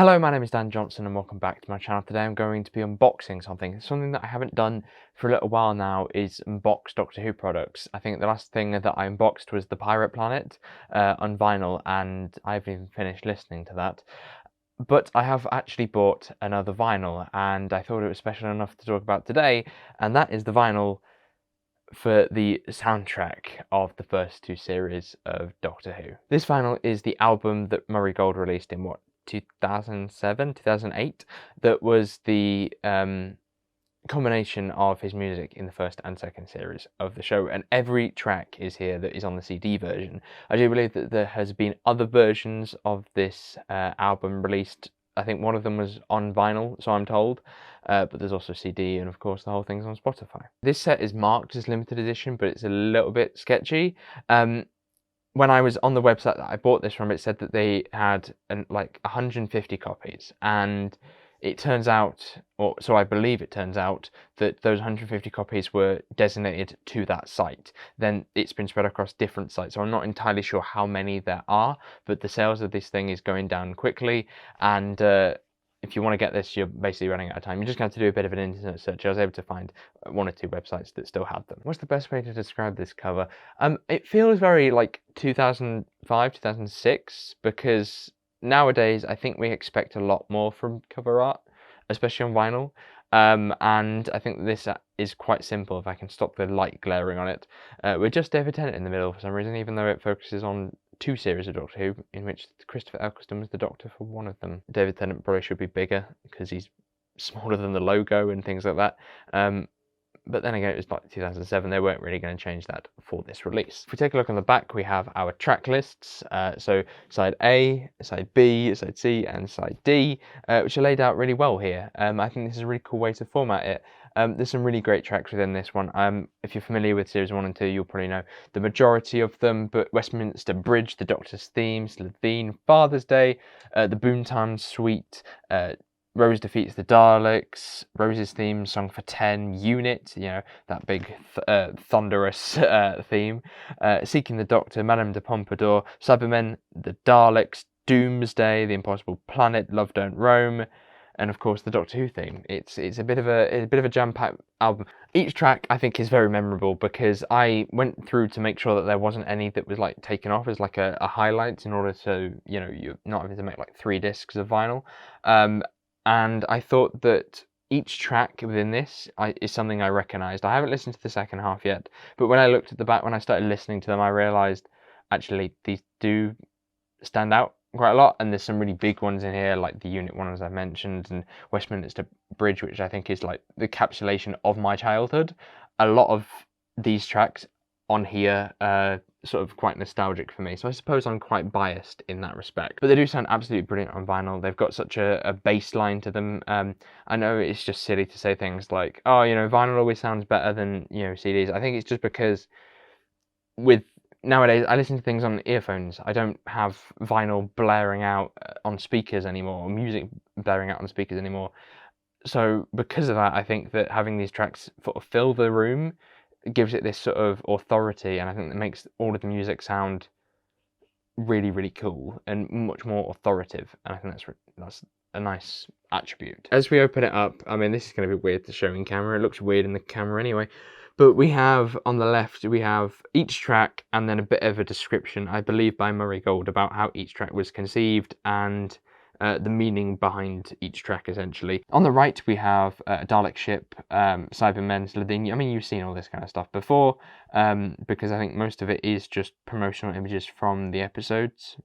Hello, my name is Dan Johnson and welcome back to my channel. Today I'm going to be unboxing something that I haven't done for a little while now is unbox Doctor Who products. I think the last thing that I unboxed was the Pirate Planet on vinyl, and I haven't even finished listening to that. But I have actually bought another vinyl and I thought it was special enough to talk about today, and that is the vinyl for the soundtrack of the first two series of Doctor Who. This vinyl is the album that Murray Gold released in 2007, 2008, that was the combination of his music in the first and second series of the show, and every track is here that is on the CD version. I do believe that there has been other versions of this album released. I think one of them was on vinyl, so I'm told, but there's also CD, and of course the whole thing's on Spotify. This set is marked as limited edition, but it's a little bit sketchy. When I was on the website that I bought this from, it said that they had like 150 copies, and it turns out, or so I believe it turns out, that those 150 copies were designated to that site. Then it's been spread across different sites, so I'm not entirely sure how many there are, but the sales of this thing is going down quickly, and if you want to get this, you're basically running out of time. You're just going to have to do a bit of an internet search. I was able to find one or two websites that still had them. What's the best way to describe this cover? It feels very like 2005, 2006, because nowadays I think we expect a lot more from cover art, especially on vinyl. And I think this is quite simple. If I can stop the light glaring on it, we're just David Tennant in the middle for some reason, even though it focuses on two series of Doctor Who, in which Christopher Eccleston was the Doctor for one of them. David Tennant probably should be bigger because he's smaller than the logo and things like that. But then again, it was like 2007, they weren't really going to change that for this release. If we take a look on the back, we have our track lists, so side A, side B, side C, and side D, which are laid out really well here. I think this is a really cool way to format it. There's some really great tracks within this one. If you're familiar with Series 1 and 2, you'll probably know the majority of them, but Westminster Bridge, the Doctor's Theme, Slitheen, Father's Day, the Boomtown Suite, Rose Defeats the Daleks, Rose's theme, Song for 10, Unit, you know, that big thunderous theme, Seeking the Doctor, Madame de Pompadour, Cybermen, the Daleks, Doomsday, The Impossible Planet, Love Don't Roam, and of course the Doctor Who theme. It's a bit of a jam-packed album. Each track I think is very memorable because I went through to make sure that there wasn't any that was like taken off as like a highlight in order to, you know, you're not having to make like 3 discs of vinyl. And I thought that each track within this is something I recognised. I haven't listened to the second half yet, but when I looked at the back, when I started listening to them, I realised actually these do stand out quite a lot, and there's some really big ones in here, like the Unit one, as I mentioned, and Westminster Bridge, which I think is like the encapsulation of my childhood. A lot of these tracks on here sort of quite nostalgic for me, so I suppose I'm quite biased in that respect. But they do sound absolutely brilliant on vinyl. They've got such a bass line to them. I know it's just silly to say things like, oh, you know, vinyl always sounds better than, you know, CDs. I think it's just because with nowadays I listen to things on earphones. I don't have vinyl blaring out on speakers anymore, or music blaring out on speakers anymore. So because of that, I think that having these tracks sort of fill the room gives it this sort of authority, and I think that makes all of the music sound really, really cool and much more authoritative, and I think that's a nice attribute. As we open it up, I mean, this is going to be weird to show in camera. It looks weird in the camera anyway, but we have on the left, we have each track and then a bit of a description, I believe by Murray Gold, about how each track was conceived and the meaning behind each track, essentially. On the right, we have a Dalek ship, Cybermen, Slitheen. I mean, you've seen all this kind of stuff before, because I think most of it is just promotional images from the episodes.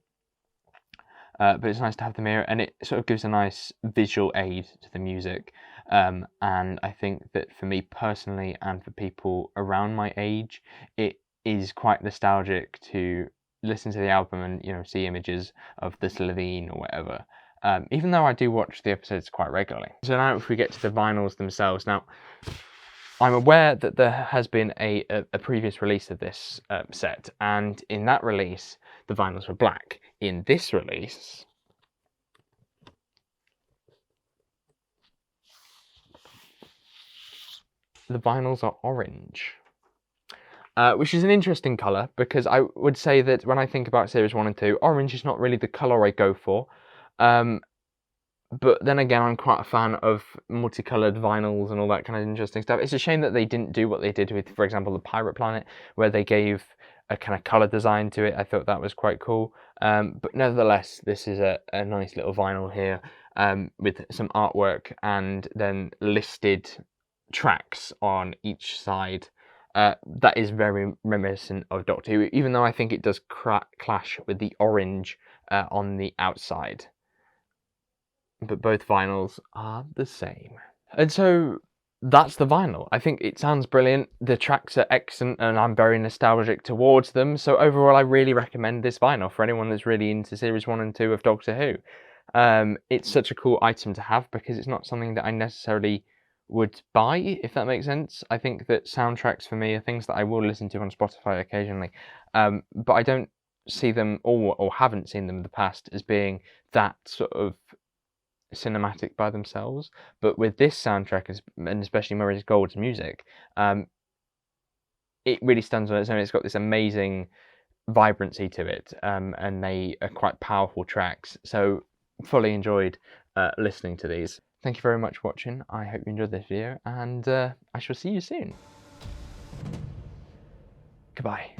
But it's nice to have them here, and it sort of gives a nice visual aid to the music. And I think that for me personally, and for people around my age, it is quite nostalgic to listen to the album and, you know, see images of the Slitheen or whatever. Even though I do watch the episodes quite regularly. So now if we get to the vinyls themselves. Now, I'm aware that there has been a previous release of this set, and in that release, the vinyls were black. In this release, the vinyls are orange. Which is an interesting colour, because I would say that when I think about Series 1 and 2, orange is not really the colour I go for. But then again, I'm quite a fan of multicolored vinyls and all that kind of interesting stuff. It's a shame that they didn't do what they did with, for example, the Pirate Planet, where they gave a kind of color design to it. I thought that was quite cool. But nevertheless, this is a nice little vinyl here with some artwork and then listed tracks on each side. That is very reminiscent of Doctor Who, even though I think it does clash with the orange on the outside. But both vinyls are the same. And so that's the vinyl. I think it sounds brilliant. The tracks are excellent and I'm very nostalgic towards them. So overall, I really recommend this vinyl for anyone that's really into series 1 and 2 of Doctor Who. It's such a cool item to have because it's not something that I necessarily would buy, if that makes sense. I think that soundtracks for me are things that I will listen to on Spotify occasionally, but I don't see them or haven't seen them in the past as being that sort of cinematic by themselves. But with this soundtrack, and especially Murray's Gold's music, it really stands on its own. It's got this amazing vibrancy to it, and they are quite powerful tracks. So fully enjoyed listening to these. Thank you very much for watching. I hope you enjoyed this video, and I shall see you soon. Goodbye.